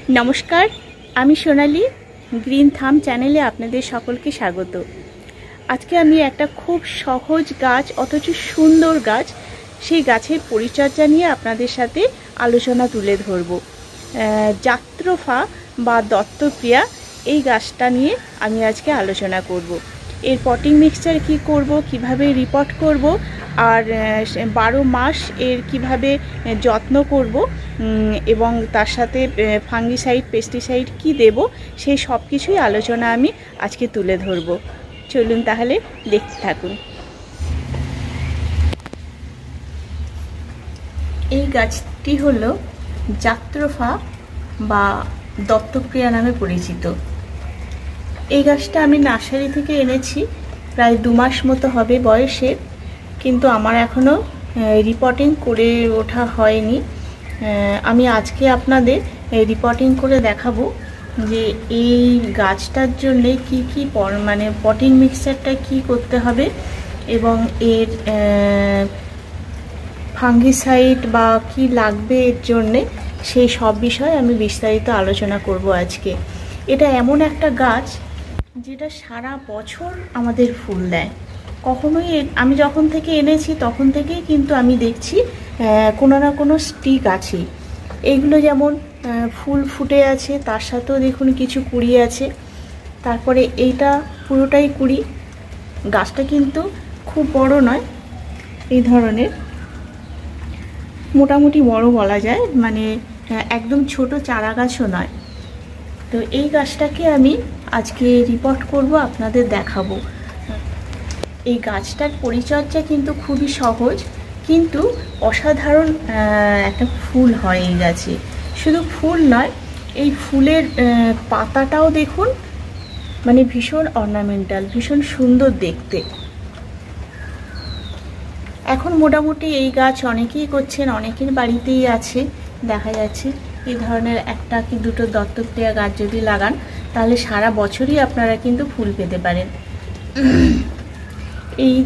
नमस्कार आमी सोनाली ग्रीन थाम चैनेले आपनादेर सकलके स्वागत। आज के आमी एकटा खूब सहज गाछ अथच सुंदर गाछ सेई गाछेर परिचर्या निये आपनादेर साथे आलोचना तुले धरबो। जात्रफा बा दत्तप्रिया এই গাছটা নিয়ে আমি আজকে আলোচনা করব। এর পটিং মিক্সচার কি করব, কিভাবে রিপোর্ট করব আর 12 মাস এর কিভাবে যত্ন করব এবং তার সাথে ফাঙ্গিসাইড পেস্টিসাইড কি দেব সেই সব কিছুই আলোচনা আমি আজকে তুলে ধরব। চলুন তাহলে দেখতে থাকুন। এই গাছটি হলো যাত্রফা বা দত্তপ্রিয়া নামে পরিচিত। এই গাছটা আমি নার্সারি থেকে এনেছি, প্রায় 2 মাস মতো হবে বয়সের, কিন্তু আমার এখনো রিপোর্টিং করে ওঠা হয়নি। আমি আজকে আপনাদের রিপোর্টিং করে দেখাবো যে এই গাছটার জন্য কি কি মানে পটিং মিক্সচারটা কি করতে হবে এবং এর ফাঙ্গিসাইড বা কি লাগবে এর জন্যে সেই সব বিষয়ে আমি বিস্তারিত আলোচনা করব আজকে। এটা এমন একটা গাছ যেটা সারা বছর আমাদের ফুল দেয়। কখনোই আমি যখন থেকে এনেছি তখন থেকেই কিন্তু আমি দেখছি কোনো না কোনো স্টিক আছে। এইগুলো যেমন ফুল ফুটে আছে, তার সাথেও দেখুন কিছু কুড়ি আছে। তারপরে এইটা পুরোটাই কুড়ি। গাছটা কিন্তু খুব বড় নয়, এই ধরনের মোটামুটি বড় বলা যায়, মানে একদম ছোট চারা গাছও নয়। তো এই গাছটাকে আমি আজকে রিপোর্ট করব, আপনাদের দেখাবো। এই গাছটার পরিচর্যা কিন্তু খুবই সহজ, কিন্তু অসাধারণ একটা ফুল হয় এই গাছে। শুধু ফুল নয়, এই ফুলের পাতাটাও দেখুন, মানে ভীষণ অর্নামেন্টাল, ভীষণ সুন্দর দেখতে। এখন মোটামুটি এই গাছ অনেকেই করছেন, অনেকের বাড়িতেই আছে, দেখা যাচ্ছে। এই ধরনের একটা কি দুটো দত্তপ্রিয়া গাছ যদি লাগান তাহলে সারা বছরই আপনারা কিন্তু ফুল পেতে পারেন। এই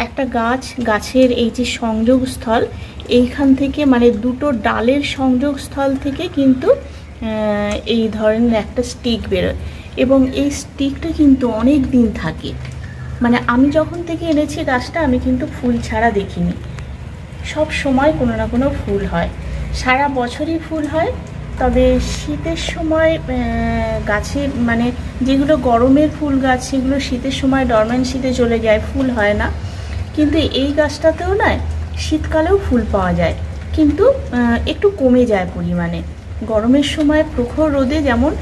একটা গাছের এই যে সংযোগস্থল, এইখান থেকে মানে দুটো ডালের সংযোগস্থল থেকে কিন্তু এই ধরনের একটা স্টিক বেরোয় এবং এই স্টিকটা কিন্তু অনেক দিন থাকে। মানে আমি যখন থেকে এনেছি গাছটা আমি কিন্তু ফুল ছাড়া দেখিনি। সব সময় কোনো না কোনো ফুল হয়, সারা বছরই ফুল হয়। তবে শীতের সময় গাছে মানে যেগুলো গরমের ফুল গাছ সেগুলো শীতের সময় ডরমেন্সিতে চলে যায়, ফুল হয় না। কিন্তু এই গাছটাতেও নয়, শীতকালেও ফুল পাওয়া যায়, কিন্তু একটু কমে যায় পরিমাণে। গরমের সময় প্রখর রোদে যেমন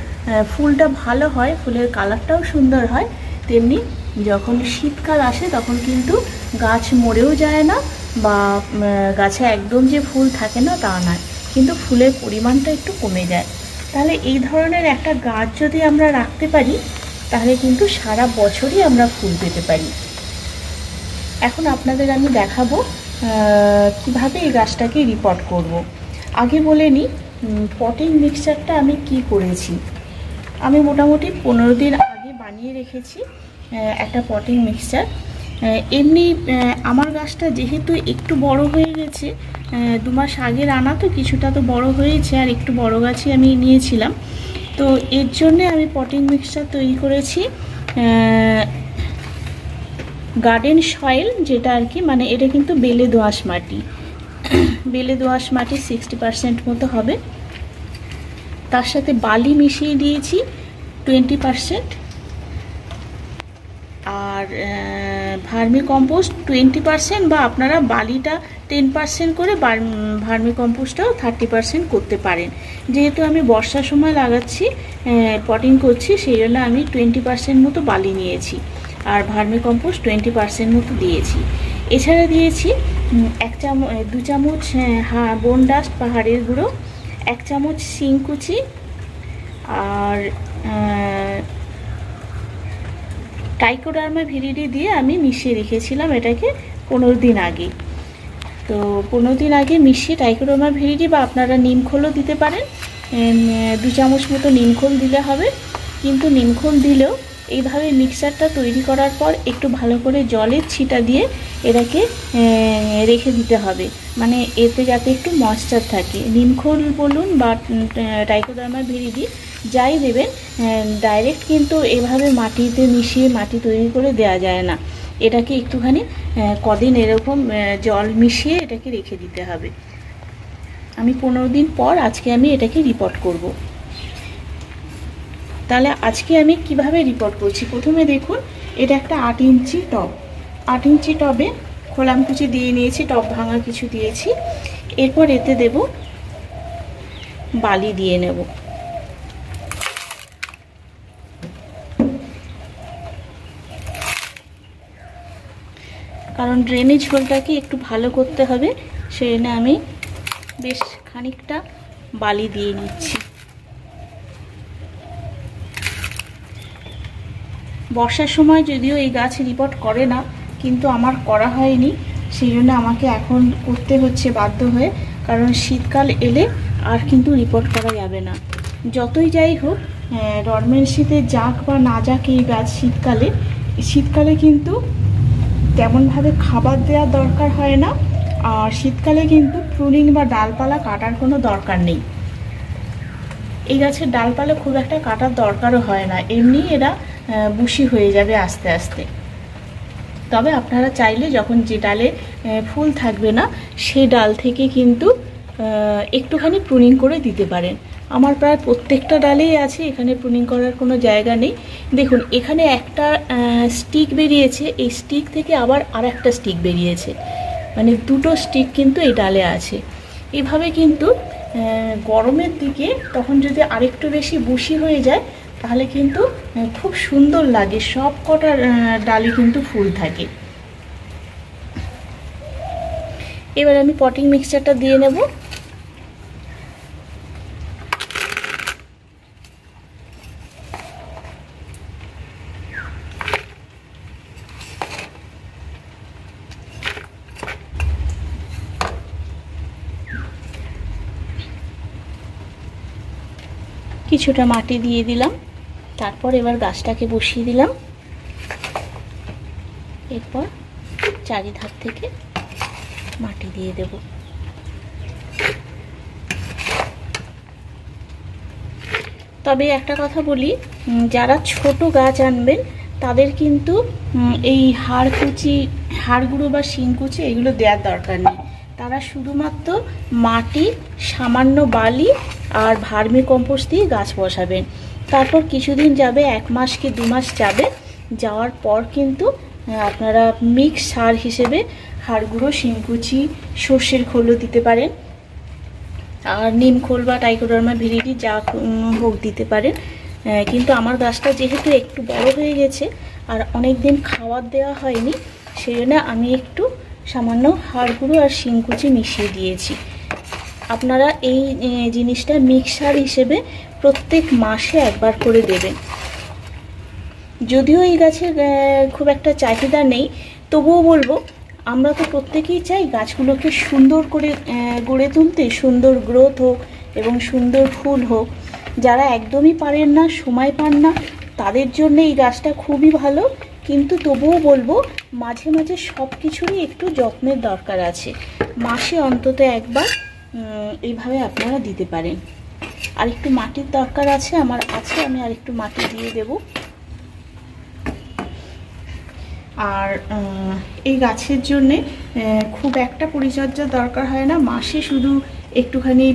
ফুলটা ভালো হয়, ফুলের কালারটাও সুন্দর হয়, তেমনি যখন শীতকাল আসে তখন কিন্তু গাছ মরেও যায় না বা গাছে একদম যে ফুল থাকে না তা নয়, কিন্তু ফুলের পরিমাণটা একটু কমে যায়। তাহলে এই ধরনের একটা গাছ যদি আমরা রাখতে পারি তাহলে কিন্তু সারা বছরই আমরা ফুল পেতে পারি। এখন আপনাদের আমি দেখাবো কিভাবে এই গাছটাকে রিপোর্ট করব। আগে বলে নিই পটিং মিক্সচারটা আমি কি করেছি। আমি মোটামুটি 15 দিন আগে বানিয়ে রেখেছি একটা পটিং মিক্সচার। এমনি আমার গাছটা যেহেতু একটু বড় হয়ে গেছে, 2 মাস আগের আনা, তো কিছুটা তো বড় হয়েছে, আর একটু বড় গাছই আমি নিয়েছিলাম। তো এর জন্যে আমি পটিং মিক্সচার তৈরি করেছি গার্ডেন সয়েল, যেটা আর কি মানে এটা কিন্তু বেলে দোআঁশ মাটি। বেলে দোআঁশ মাটি 60% মতো হবে। তার সাথে বালি মিশিয়ে দিয়েছি 20%, আর ভার্মি কম্পোস্ট 20% বা আপনারা বালিটা 10% করে ভার্মি কম্পোস্টটাও 30% করতে পারেন। যেহেতু আমি বর্ষার সময় লাগাচ্ছি, পটিং করছি, সেই জন্য আমি 20% মতো বালি নিয়েছি আর ভার্মি কম্পোস্ট 20% মতো দিয়েছি। এছাড়া দিয়েছি 2 চামচ বোন ডাস্ট বা হাড়ের গুঁড়ো, 1 চামচ শিংকুচি, আর ট্রাইকোডার্মা ভিরিডি দিয়ে আমি মিশিয়ে রেখেছিলাম এটাকে 15 দিন আগে। তো 15 দিন আগে মিশিয়ে ট্রাইকোডার্মা ভিরিডি বা আপনারা নিমখোলও দিতে পারেন, 2 চামচ মতো নিমখোল দিলে হবে। কিন্তু নিমখোল দিলেও এইভাবে মিক্সারটা তৈরি করার পর একটু ভালো করে জলের ছিটা দিয়ে এটাকে রেখে দিতে হবে, মানে এতে যাতে একটু ময়েশ্চার থাকে। নিমখোল বলুন বা ট্রাইকোডার্মা ভিরিডি যাই দেবেন, ডাইরেক্ট কিন্তু এভাবে মাটিতে মিশিয়ে মাটি তৈরি করে দেওয়া যায় না। এটাকে একটুখানি কদিন এরকম জল মিশিয়ে এটাকে রেখে দিতে হবে। আমি 15 দিন পর আজকে আমি এটাকে রিপোর্ট করব। তাহলে আজকে আমি কিভাবে রিপোর্ট করছি, প্রথমে দেখুন এটা একটা 8 ইঞ্চি টব। 8 ইঞ্চি টবে খোলামকুচি দিয়ে নিয়েছি, টব ভাঙা কিছু দিয়েছি। এরপর এতে দেব বালি দিয়ে নেব। কারণ ড্রেনেজ হোলটাকে একটু ভালো করতে হবে, সেই জন্য আমি বেশ খানিকটা বালি দিয়ে নিচ্ছি। বর্ষার সময় যদিও এই গাছ রিপোর্ট করে না, কিন্তু আমার করা হয়নি, সেই জন্য আমাকে এখন করতে হচ্ছে বাধ্য হয়ে। কারণ শীতকাল এলে আর কিন্তু রিপোর্ট করা যাবে না। যতই যাই হোক, ডরমেন্সিতে যাক বা না যাক এই গাছ শীতকালে কিন্তু তেমনভাবে খাবার দেওয়ার দরকার হয় না। আর শীতকালে কিন্তু প্রুনিং বা ডালপালা কাটার কোনো দরকার নেই। এই গাছের ডালপালা খুব একটা কাটার দরকারও হয় না, এমনি এরা বুশি হয়ে যাবে আস্তে আস্তে। তবে আপনারা চাইলে যখন যে ডালে ফুল থাকবে না সেই ডাল থেকে কিন্তু একটুখানি প্রুনিং করে দিতে পারেন। আমার প্রায় প্রত্যেকটা ডালেই আছে, এখানে প্রুনিং করার কোনো জায়গা নেই। দেখুন এখানে একটা স্টিক বেরিয়েছে, এই স্টিক থেকে আবার আরেকটা স্টিক বেরিয়েছে, মানে দুটো স্টিক কিন্তু এই ডালে আছে। এভাবে কিন্তু গরমের দিকে তখন যদি আরেকটু বেশি বুশি হয়ে যায় তাহলে কিন্তু খুব সুন্দর লাগে, সব কটা ডালে কিন্তু ফুল থাকে। এবার আমি পটিং মিক্সচারটা দিয়ে নেব। কিছুটা মাটি দিয়ে দিলাম, তারপর এবার গাছটাকে বসিয়ে দিলাম। এরপর চারিধার থেকে মাটি দিয়ে দেব। তবে একটা কথা বলি, যারা ছোট গাছ আনবেন তাদের কিন্তু এই হাড়গুঁড়ো বা শিংকুচি এগুলো দেওয়ার দরকার নেই। তারা শুধুমাত্র মাটি, সামান্য বালি আর ভার্মি কম্পোস্ট দিয়ে গাছ বসাবেন। তারপর কিছুদিন যাবে, 1 মাস কি 2 মাস যাওয়ার পর কিন্তু আপনারা মিক্স সার হিসেবে হাড়গুঁড়ো, শিংকুচি, সর্ষের খোলও দিতে পারেন, আর নিম খোল বা ট্রাইকোডার্মা ভিরিডি যা হোক দিতে পারেন। কিন্তু আমার গাছটা যেহেতু একটু বড় হয়ে গেছে আর অনেক দিন খাবার দেওয়া হয়নি, সেই জন্য আমি একটু সামান্য হাড়গুঁড়ো আর শিংকুচি মিশিয়ে দিয়েছি। আপনারা এই জিনিসটা মিক্সার হিসেবে প্রত্যেক মাসে একবার করে দেবেন। যদিও এই গাছের খুব একটা চাহিদা নেই, তবুও বলবো আমরা তো প্রত্যেকেই চাই গাছগুলোকে সুন্দর করে গড়ে তুলতে, সুন্দর গ্রোথ হোক এবং সুন্দর ফুল হোক। যারা একদমই পারেন না, সময় পান না, তাদের জন্য এই গাছটা খুবই ভালো। কিন্তু তবুও বলবো মাঝে মাঝে সব কিছুরই একটু যত্নের দরকার আছে। মাসে অন্তত একবার এইভাবে আপনারা দিতে পারেন। আর একটু মাটির দরকার আছে, আমার আছে, আমি আর একটু মাটি দিয়ে দেব। আর এই গাছের জন্যে খুব একটা পরিচর্যা দরকার হয় না, মাসে শুধু একটুখানি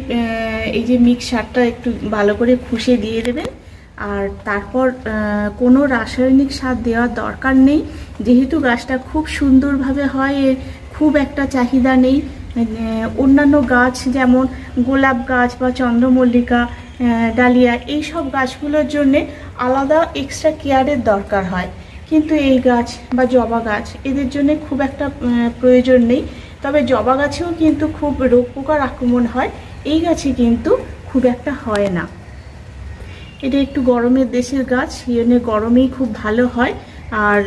এই যে মিক্স সারটা একটু ভালো করে খুশে দিয়ে দেবেন। আর তারপর কোনো রাসায়নিক সার দেওয়ার দরকার নেই, যেহেতু গাছটা খুব সুন্দরভাবে হয়, এর খুব একটা চাহিদা নেই। অন্যান্য গাছ যেমন গোলাপ গাছ বা চন্দ্রমল্লিকা, ডালিয়া, এই সব গাছগুলোর জন্যে আলাদা এক্সট্রা কেয়ারের দরকার হয়, কিন্তু এই গাছ বা জবা গাছ এদের জন্য খুব একটা প্রয়োজন নেই। তবে জবা গাছেও কিন্তু খুব রোগ পোকার আক্রমণ হয়, এই গাছে কিন্তু খুব একটা হয় না। এটা একটু গরমের দেশের গাছ, এই জন্য গরমেই খুব ভালো হয়। আর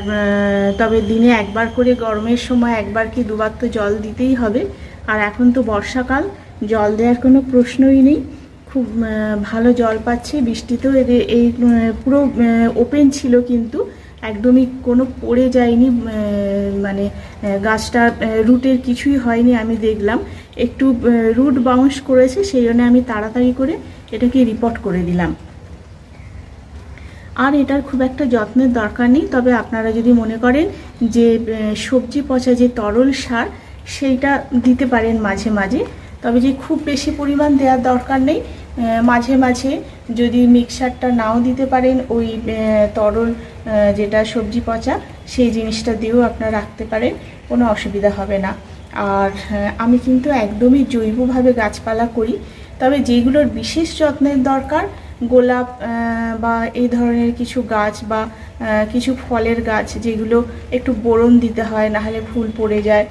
তবে দিনে একবার করে, গরমের সময় একবার কি 2 বার তো জল দিতেই হবে। আর এখন তো বর্ষাকাল, জল দেওয়ার কোনো প্রশ্নই নেই। খুব ভালো জল পাচ্ছে। বৃষ্টিতেও এই পুরো ওপেন ছিল, কিন্তু একদমই কোনো পড়ে যায়নি, মানে গাছটার রুটের কিছুই হয়নি। আমি দেখলাম একটু রুট বাউন্স করেছে, সেই জন্য আমি তাড়াতাড়ি করে এটাকে রিপোর্ট করে দিলাম। আর এটার খুব একটা যত্নের দরকার নেই। তবে আপনারা যদি মনে করেন যে সবজি পচা যে তরল সার সেইটা দিতে পারেন মাঝে মাঝে, তবে যে খুব বেশি পরিমাণ দেওয়ার দরকার নেই। মাঝে মাঝে যদি মিক্সারটা নাও দিতে পারেন, ওই তরল যেটা সবজি পচা সেই জিনিসটা দিয়েও আপনারা রাখতে পারেন, কোনো অসুবিধা হবে না। আর আমি কিন্তু একদমই জৈবভাবে গাছপালা করি। তবে যেগুলোর বিশেষ যত্নের দরকার, গোলাপ বা এই ধরনের কিছু গাছ বা কিছু ফলের গাছ যেগুলো একটু বোরন দিতে হয়, নাহলে ফুল পড়ে যায়,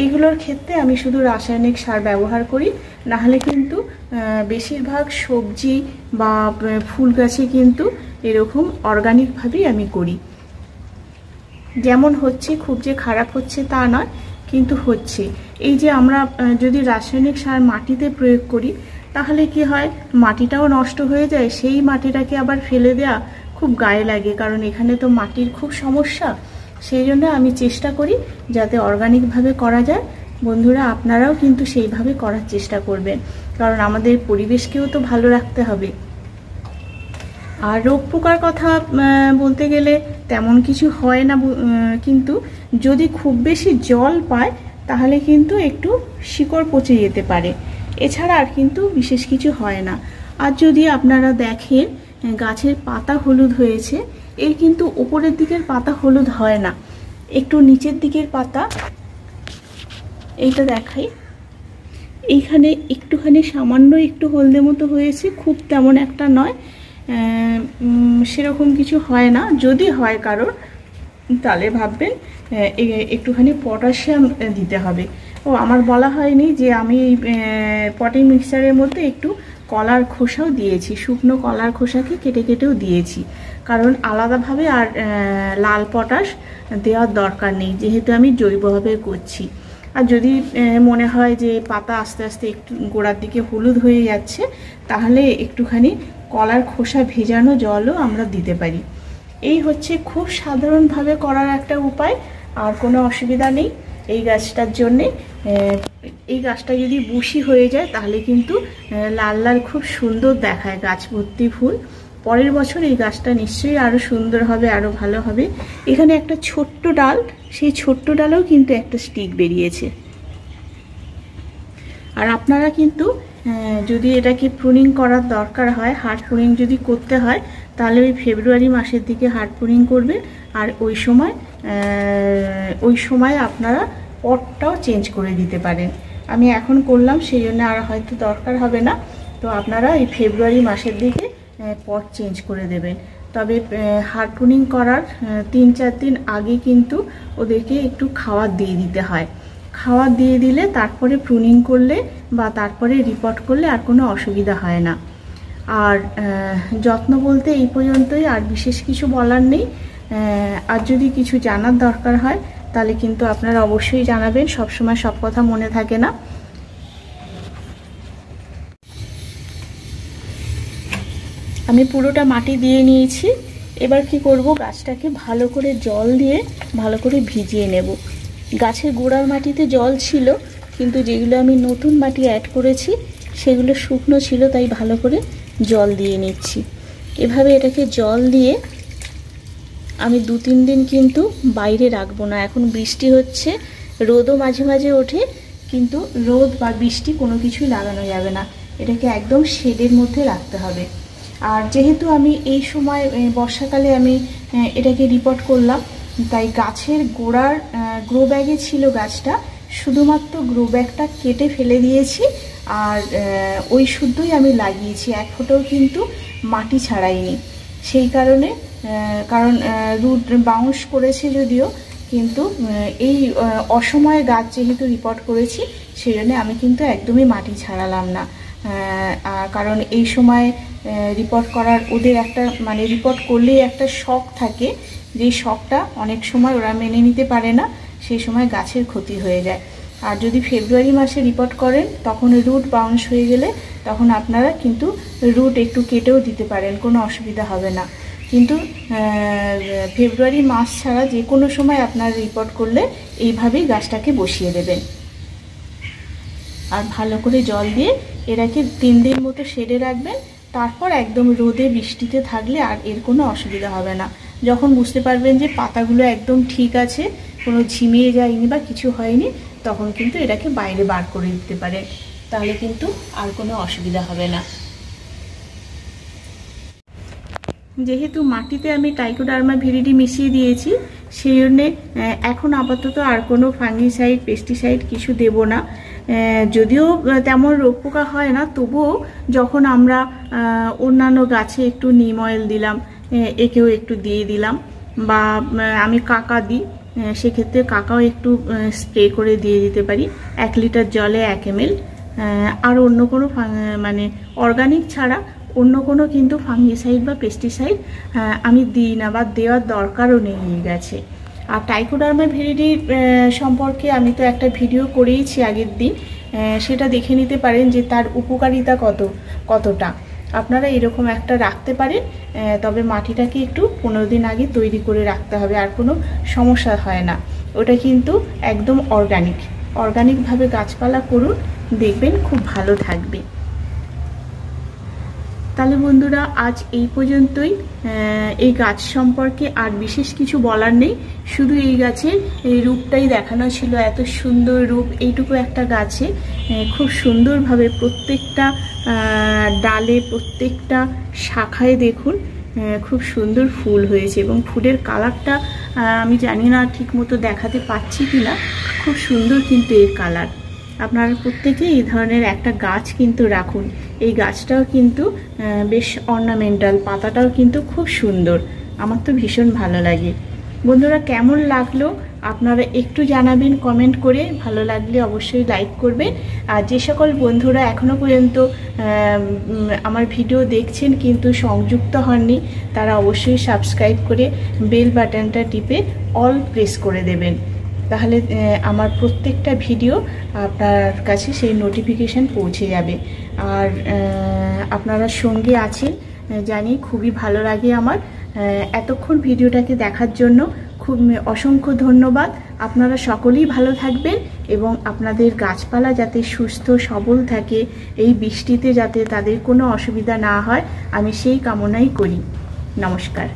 এইগুলোর ক্ষেত্রে আমি শুধু রাসায়নিক সার ব্যবহার করি। নাহলে কিন্তু বেশিরভাগ সবজি বা ফুল গাছে কিন্তু এরকম অর্গানিকভাবেই আমি করি। যেমন হচ্ছে, খুব যে খারাপ হচ্ছে তা নয়, কিন্তু হচ্ছে। এই যে আমরা যদি রাসায়নিক সার মাটিতে প্রয়োগ করি, তাহলে কি হয়, মাটিটাও নষ্ট হয়ে যায়। সেই মাটিটাকে আবার ফেলে দেওয়া খুব গায়ে লাগে, কারণ এখানে তো মাটির খুব সমস্যা। সেই জন্য আমি চেষ্টা করি যাতে অর্গানিকভাবে করা যায়। বন্ধুরা, আপনারাও কিন্তু সেইভাবে করার চেষ্টা করবেন, কারণ আমাদের পরিবেশকেও তো ভালো রাখতে হবে। আর রোগ পোকার কথা বলতে গেলে তেমন কিছু হয় না, কিন্তু যদি খুব বেশি জল পায় তাহলে কিন্তু একটু শিকড় পচে যেতে পারে। এছাড়া আর কিন্তু বিশেষ কিছু হয় না। আর যদি আপনারা দেখেন গাছের পাতা হলুদ হয়েছে, এর কিন্তু উপরের দিকের পাতা হলুদ হয় না, একটু নিচের দিকের পাতা, এইটা দেখাই, এইখানে একটুখানি সামান্য একটু হলদে মতো হয়েছে, খুব তেমন একটা নয়। সেরকম কিছু হয় না। যদি হয় কারোর, তাহলে ভাববেন একটুখানি পটাশিয়াম দিতে হবে। ও, আমার বলা হয়নি যে আমি পটিং মিক্সচারের মধ্যে একটু কলার খোসাও দিয়েছি, শুকনো কলার খোসাকে কেটে কেটেও দিয়েছি, কারণ আলাদাভাবে আর লাল পটাশ দেওয়ার দরকার নেই, যেহেতু আমি জৈবভাবে করছি। আর যদি মনে হয় যে পাতা আস্তে আস্তে একটু গোড়ার দিকে হলুদ হয়ে যাচ্ছে, তাহলে একটুখানি কলার খোসা ভেজানো জলও আমরা দিতে পারি। এই হচ্ছে খুব সাধারণভাবে করার একটা উপায়, আর কোনো অসুবিধা নেই এই গাছটার জন্যে। এই গাছটা যদি বুশি হয়ে যায় তাহলে কিন্তু লাল লাল খুব সুন্দর দেখায়, গাছ ভর্তি ফুল। পরের বছর এই গাছটা নিশ্চয়ই আরও সুন্দর হবে, আরও ভালো হবে। এখানে একটা ছোট্ট ডাল, সেই ছোট্ট ডালেও কিন্তু একটা স্টিক বেরিয়েছে। আর আপনারা কিন্তু যদি এটাকে প্রুনিং করার দরকার হয়, হার্ড প্রুনিং যদি করতে হয়, তাহলে ওই ফেব্রুয়ারি মাসের দিকে হার্ড প্রুনিং করবেন। আর ওই সময় আপনারা পটটাও চেঞ্জ করে দিতে পারেন। আমি এখন করলাম, সেই জন্য আর হয়তো দরকার হবে না। তো আপনারা এই ফেব্রুয়ারি মাসের দিকে পট চেঞ্জ করে দেবেন। তবে হার্ড প্রুনিং করার 3-4 দিন আগে কিন্তু ওদেরকে একটু খাবার দিয়ে দিতে হয়। খাবার দিয়ে দিলে তারপরে প্রুনিং করলে বা তারপরে রিপোর্ট করলে আর কোনো অসুবিধা হয় না। আর যত্ন বলতে এই পর্যন্তই, আর বিশেষ কিছু বলার নেই। আর যদি কিছু জানার দরকার হয় তাহলে কিন্তু আপনারা অবশ্যই জানাবেন, সবসময় সব কথা মনে থাকে না। আমি পুরোটা মাটি দিয়ে নিয়েছি। এবার কি করব, গাছটাকে ভালো করে জল দিয়ে ভালো করে ভিজিয়ে নেব। গাছের গোড়ার মাটিতে জল ছিল, কিন্তু যেগুলো আমি নতুন মাটি অ্যাড করেছি সেগুলো শুকনো ছিল, তাই ভালো করে জল দিয়ে নিচ্ছি। এভাবে এটাকে জল দিয়ে আমি 2-3 দিন কিন্তু বাইরে রাখবো না। এখন বৃষ্টি হচ্ছে, রোদও মাঝে মাঝে ওঠে, কিন্তু রোদ বা বৃষ্টি কোনো কিছুই লাগানো যাবে না, এটাকে একদম শেডের মধ্যে রাখতে হবে। আর যেহেতু আমি এই সময় বর্ষাকালে আমি এটাকে রিপোর্ট করলাম, তাই গাছের গোড়ার গ্রো ব্যাগে ছিল গাছটা, শুধুমাত্র গ্রো ব্যাগটা কেটে ফেলে দিয়েছি। আর ওই শুদ্ধই আমি লাগিয়েছি, এক ফোঁটাও কিন্তু মাটি ছাড়াইনি। সেই কারণে, কারণ রুট বাউন্স করেছে যদিও, কিন্তু এই অসময়ে গাছ যেহেতু রিপোর্ট করেছি, সেই জন্য আমি কিন্তু একদমই মাটি ছাড়ালাম না। কারণ এই সময় রিপোর্ট করার ওদের একটা, মানে রিপোর্ট করলেই একটা শখ থাকে, যেই শখটা অনেক সময় ওরা মেনে নিতে পারে না, সেই সময় গাছের ক্ষতি হয়ে যায়। আর যদি ফেব্রুয়ারি মাসে রিপোর্ট করেন তখন রুট বাউন্স হয়ে গেলে তখন আপনারা কিন্তু রুট একটু কেটেও দিতে পারেন, কোনো অসুবিধা হবে না। কিন্তু ফেব্রুয়ারি মাস ছাড়া যে কোনো সময় আপনারা রিপোর্ট করলে এইভাবেই গাছটাকে বসিয়ে দেবেন। আর ভালো করে জল দিয়ে এটাকে 3 দিন মতো সেরে রাখবেন। তারপর একদম রোদে বৃষ্টিতে থাকলে আর এর কোনো অসুবিধা হবে না। যখন বুঝতে পারবেন যে পাতাগুলো একদম ঠিক আছে, কোনো ঝিমিয়ে যায়নি বা কিছু হয়নি, তখন কিন্তু এটাকে বাইরে বার করে দিতে পারেন, তাহলে কিন্তু আর কোনো অসুবিধা হবে না। যেহেতু মাটিতে আমি ট্রাইকোডার্মা ভিরিডি মিশিয়ে দিয়েছি, সেই জন্যে এখন আপাতত আর কোনো ফাঙ্গিসাইড পেস্টিসাইড কিছু দেব না। যদিও তেমন রোগ পোকা হয় না, তবুও যখন আমরা অন্যান্য গাছে একটু নিম অয়েল দিলাম, একেও একটু দিয়ে দিলাম, বা আমি কাকা দিই, সেক্ষেত্রে কাকাও একটু স্প্রে করে দিয়ে দিতে পারি 1 লিটার জলে 1 ml। আর অন্য কোনো মানে অর্গানিক ছাড়া অন্য কোনো কিন্তু ফাঙ্গিসাইড বা পেস্টিসাইড আমি দিই না, বা দেওয়ার দরকারও নেই এই গাছে। আর ট্রাইকোডার্মা ভিরিডি সম্পর্কে আমি তো একটা ভিডিও করেইছি আগের দিন, সেটা দেখে নিতে পারেন যে তার উপকারিতা কতটা। আপনারা এরকম একটা রাখতে পারেন, তবে মাটিটাকে একটু 15 দিন আগে তৈরি করে রাখতে হবে, আর কোনো সমস্যা হয় না। ওটা কিন্তু একদম অর্গানিকভাবে গাছপালা করুন, দেখবেন খুব ভালো থাকবে। তাহলে বন্ধুরা, আজ এই পর্যন্তই। এই গাছ সম্পর্কে আর বিশেষ কিছু বলার নেই, শুধু এই গাছের এই রূপটাই দেখানো ছিল। এত সুন্দর রূপ এইটুকু একটা গাছে খুব সুন্দরভাবে প্রত্যেকটা ডালে, প্রত্যেকটা শাখায় দেখুন খুব সুন্দর ফুল হয়েছে, এবং ফুলের কালারটা আমি জানি না ঠিক মতো দেখাতে পাচ্ছি কিনা, খুব সুন্দর কিন্তু এর কালার। আপনারা প্রত্যেকেই এই ধরনের একটা গাছ কিন্তু রাখুন। এই গাছটাও কিন্তু বেশ অর্নামেন্টাল, পাতাটাও কিন্তু খুব সুন্দর, আমার তো ভীষণ ভালো লাগে। বন্ধুরা, কেমন লাগলো আপনারা একটু জানাবেন কমেন্ট করে, ভালো লাগলে অবশ্যই লাইক করবেন। আর যে সকল বন্ধুরা এখনও পর্যন্ত আমার ভিডিও দেখছেন কিন্তু সংযুক্ত হননি, তারা অবশ্যই সাবস্ক্রাইব করে বেল বাটনটা টিপে অল প্রেস করে দেবেন, তাহলে আমার প্রত্যেকটা ভিডিও আপনার কাছে সেই নোটিফিকেশান পৌঁছে যাবে। আর আপনারা সঙ্গে আছেন জানি, খুবই ভালো লাগে আমার। এতক্ষণ ভিডিওটাকে দেখার জন্য খুব অসংখ্য ধন্যবাদ। আপনারা সকলেই ভালো থাকবেন এবং আপনাদের গাছপালা যাতে সুস্থ সবল থাকে, এই বৃষ্টিতে যাতে তাদের কোনো অসুবিধা না হয়, আমি সেই কামনাই করি। নমস্কার।